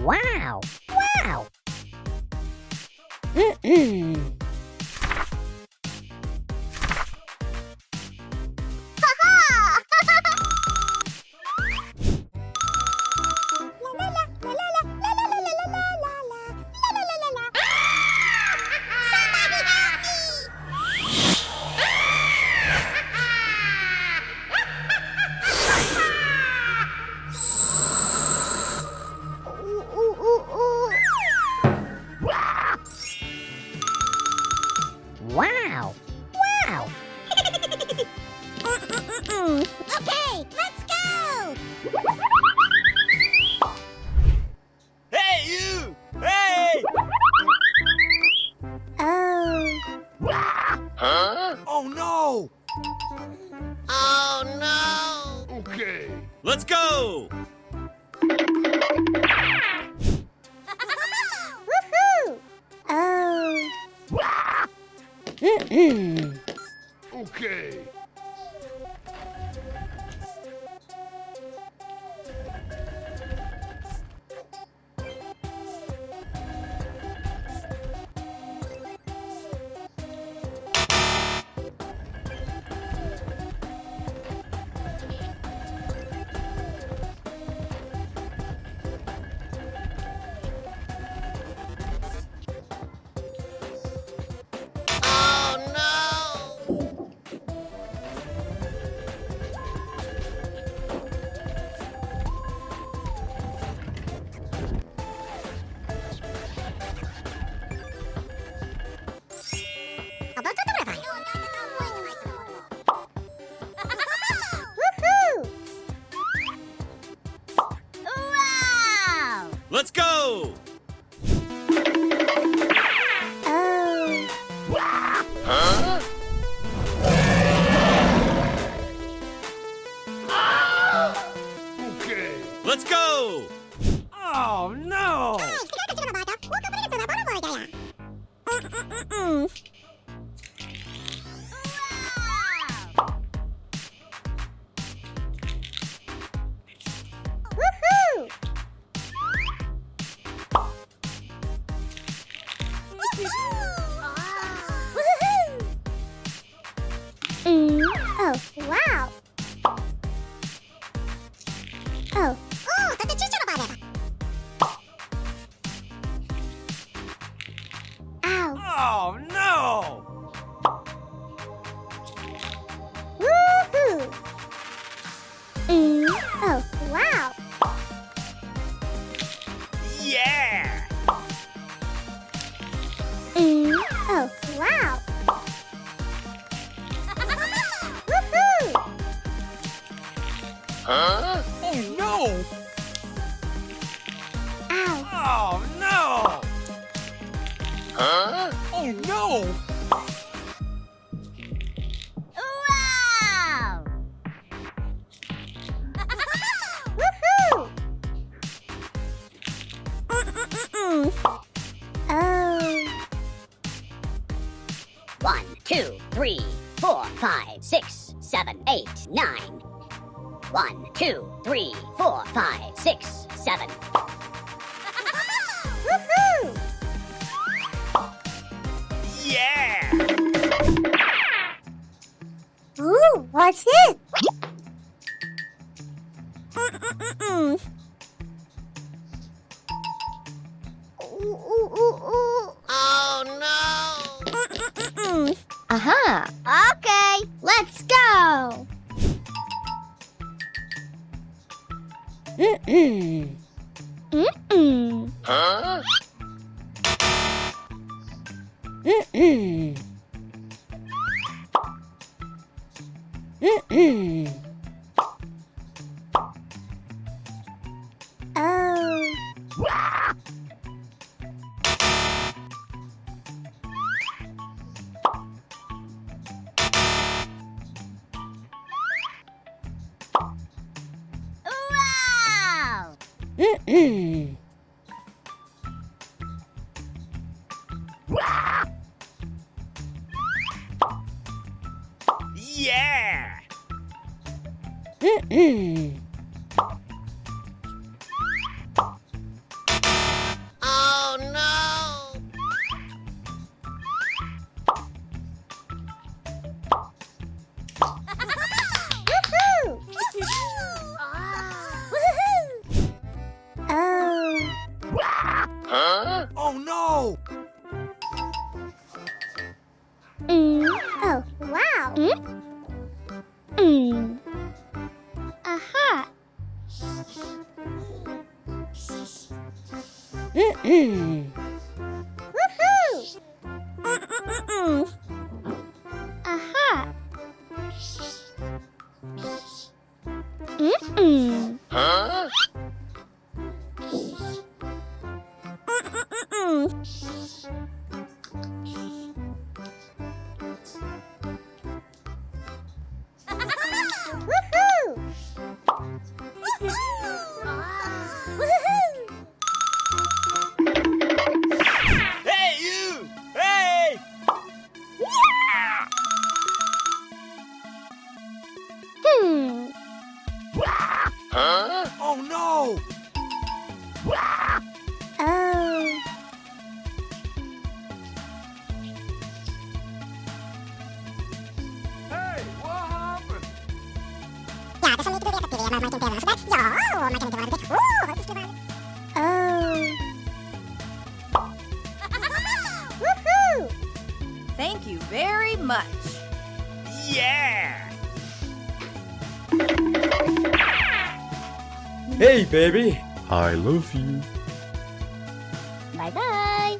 Wow! Wow! Mm-mm. Wow! Wow! Okay, let's go! Hey, you! Hey! Oh. Huh? Oh, no! Oh no! Okay. Let's go! Woohoo! Oh. Mm-mm. Okay. Woohoo! Wow! Let's go! Oh. Huh? Okay. Let's go! Oh, no! Woohoo! Woohoo! Oh, wow. Oh. 오, 다들 칠처럼 말해봐. Ow. Oh, no! Woohoo! Oh, wow. Yeah! Oh, wow. Woohoo! Huh? Oh, no! Ow. Oh, no! Huh? Oh, no! Wow! Woohoo! Oh. 1, 2, 3, 4, 5, 6, 7, 8, 9. 1, 2, 3, 4, 5, 6, 7. Woohoo! Yeah! Ooh, what's it? Oh no! Aha! Okay, let's go. Mm-mm. Huh? Mm-mm. Mm-mm. Oh. Wow! Mm-mm. Yeah! Oh no! Oh, wow. Aha. Woohoo. Aha. Woohoo! Hey, you! Hey! Oh no! Oh. Hey, what happened? Oh. Woohoo! Thank you very much. Yeah! Hey baby, I love you. Bye bye.